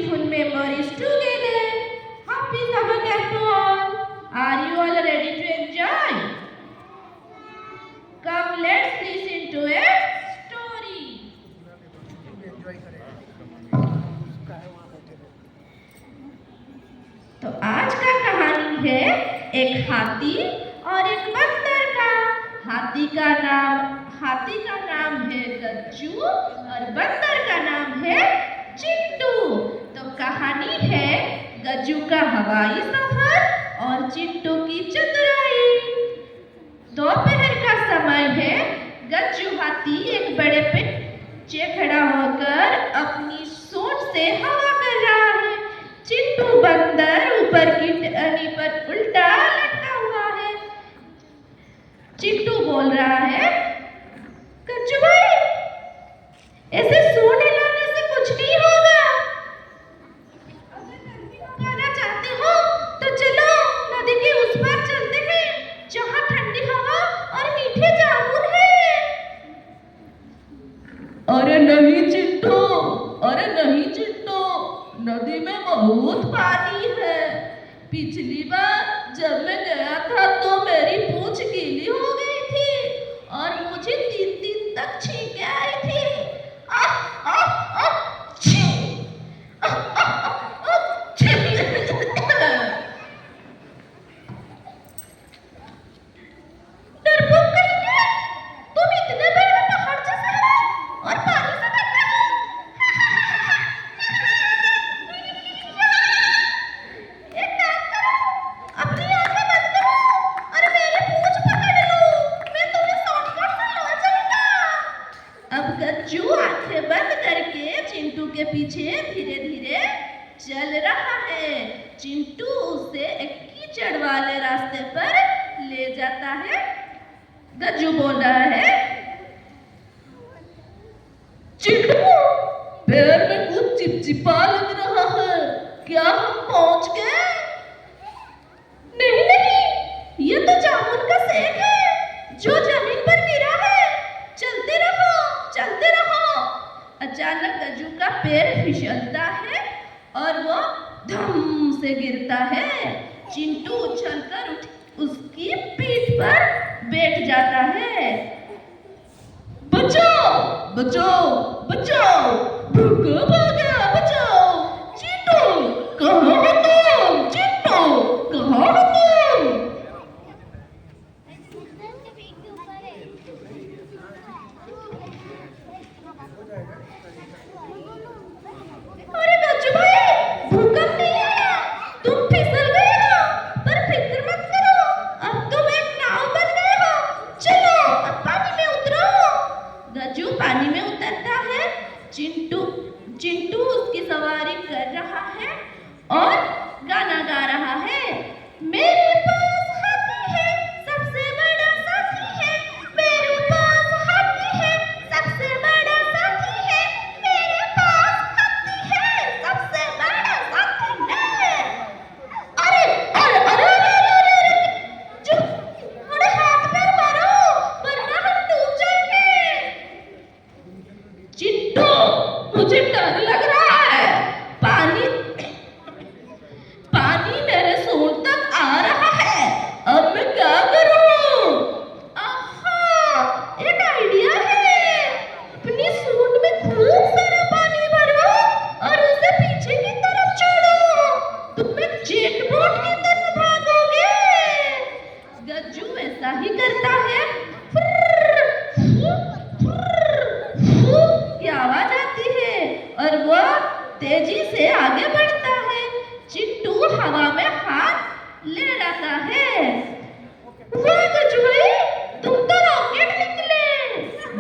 beautiful memories together. Happy summer camp to all. Are you all ready to enjoy? Come, let's listen to a story. तो आज का कहानी है एक हाथी और एक बंदर का। हाथी का नाम है गज्जू और बंदर का नाम है चिंटू। तो कहानी है गज्जू का हवाई सफर और चिंटू की चतुराई। दोपहर का समय है। गज्जू हाथी एक बड़े पेड़ खड़ा होकर अपनी सूंड से हवा कर रहा है। चिंटू बंदर ऊपर की टहनी पर उल्टा लटका हुआ है। चिंटू बोल रहा है, गज्जू भाई, ऐसे सूंड हिलाने से कुछ नहीं होगा। अगर ठंडी खाना चाहते हो तो चलो नदी के उस पार चलते हैं, जहाँ ठंडी हवा और मीठे जामुन है। अरे नहीं चिंटू, अरे नहीं चिंटू, नदी में बहुत पानी है। पिछली बार जब मैं गया था तो मेरी पूंछ गीली हो गई थी और मुझे 3 दिन तक छींकें आई थी। डरपोक कहीं के, तुम इतने बड़े पहाड़ जैसे हो और पानी से डरते हो। एक काम करो, अपनी आंखें बंद करो और मेरी पूंछ पकड़ लो, मैं तुम्हें शॉर्टकट से ले जाऊंगा। अब गज्जू आंखें बंद करके चिंटू के पीछे धीरे धीरे चल रहा है। चिंटू उसे एक कीचड़ वाले रास्ते पर ले जाता है। गज्जू बोल रहा है, चिंटू, पैर में कुछ चिपचिपा लग रहा है, क्या हम पहुंच गए? नहीं नहीं, ये तो जामुन का सेब है जो जमीन पर गिरा है। चलते रहो, चलते रहो। अचानक गज्जू का पैर फिसलता है और वो धम से गिरता है। चिंटू उछलकर उसकी पीठ पर बैठ जाता है। बचाओ, बचाओ, बचाओ, भूकंप आ गया, बचाओ। चिंटू, कहाँ हो तुम? चिंटू, कहाँ हो तुम? अरे गज्जू भाई, भूकंप नहीं आया, तुम फिसल गए हो, पर फिक्र मत करो, अब तुम एक नाव बन गए हो। चलो अब पानी में उतरो। गज्जू पानी में उतरता है। चिंटू उसकी सवारी कर रहा है और गाना गा रहा है। मेरे पास हाथी है, सबसे बड़ा साथी है। मेरे पास हाथी है, सबसे बड़ा साथी है। मेरे पास हाथी है, सबसे बड़ा साथी है। अरे अरे अरे अरे अरे अरे जो थोड़े हाथ पैर मारो वरना हम डूब जाएंगे। चिंटू, मुझे डर लग रहा है। पानी मेरे सूंड तक आ रहा है। अब मैं क्या करूं? आहा, एक आइडिया है। अपनी सूंड में खूब सारा पानी भरो और उसे पीछे की तरफ छोड़ो। तुम एक जेट बोट की तरफ भागोगे। गज्जू ऐसा ही करता है। फुर्र, फुर्र, फुर्र की आवाज आती है और वो तेजी से आगे बढ़ता है। चिंटू हवा में हाथ ले रहता है। वाह गज्जू भाई, तुम तो रॉकेट निकले।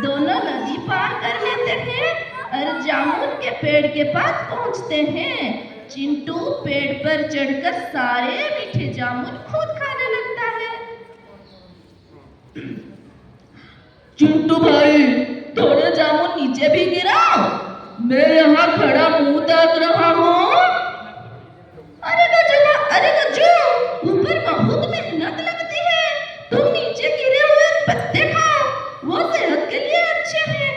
दोनों नदी पार कर लेते हैं और जामुन के पेड़ के पास पहुंचते हैं। चिंटू पेड़ पर चढ़कर सारे मीठे जामुन खुद खाने लगता है। चिंटू भाई, थोड़े जामुन नीचे भी गिराओ। मैं यहाँ खड़ा मुंह ताक रहा हूँ। अरे गज्जू, ऊपर बहुत मेहनत लगती है। तुम नीचे गिरे हुए पत्ते खाओ, वो सेहत के लिए अच्छे हैं।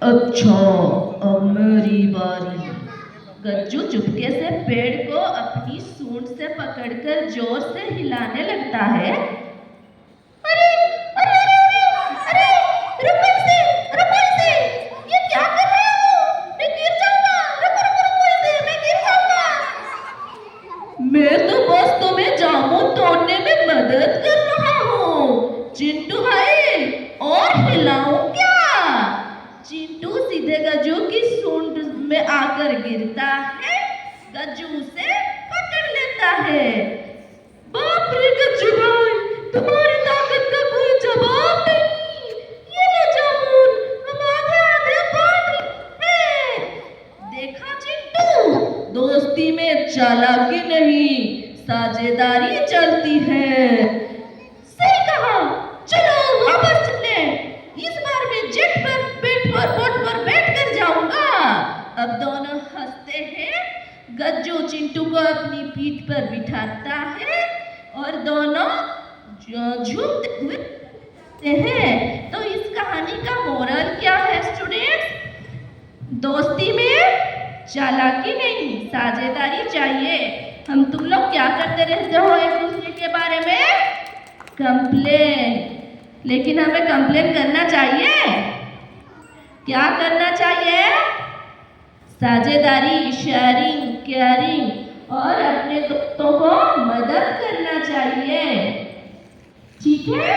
अच्छा, अब मेरी बारी। गज्जू चुपके से पेड़ को अपनी सूंड से पकड़कर जोर से हिलाने लगता है। अरे अरे अरे अरे अरे रुको इसे, रुको इसे, ये क्या कर रहे हो? मैं गिर जाऊंगा, रुको रुको रुको इसे, मैं गिर जाऊंगा। मैं तो बस तुम्हें जामुन तोड़ने में मदद कर रहा हूँ चिंटू भाई, और हिलाऊं क्या? चिंटू सीधे गज्जू की सूंड में आकर गिरता है, गज्जू उसे पकड़ लेता है। बाप रे गज्जू भाई, तुम्हारी ताकत का कोई जवाब नहीं। ये लो जामुन, हम आधे आधे बांट हैं। देखा चिंटू, दोस्ती में चालाकी नहीं, साझेदारी चलती है। सही कहा, चलो वापस चले। इस बार मैं जेट पर बोट पर बैठ कर जाऊंगा। अब दोनों हंसते हैं। गज्जू चिंटू को अपनी पीठ पर बिठाता है और दोनों झूमते हुए हैं। तो इस कहानी का मोरल क्या है स्टूडेंट्स? दोस्ती में चालाकी नहीं, साझेदारी चाहिए। हम तुम लोग क्या करते रहते हो एक दूसरे के बारे में? कंप्लेन। लेकिन हमें कंप्लेन करना चाहिए? क्या करना चाहिए? साझेदारी, शेयरिंग, केयरिंग और अपने दोस्तों को मदद करना चाहिए। ठीक है?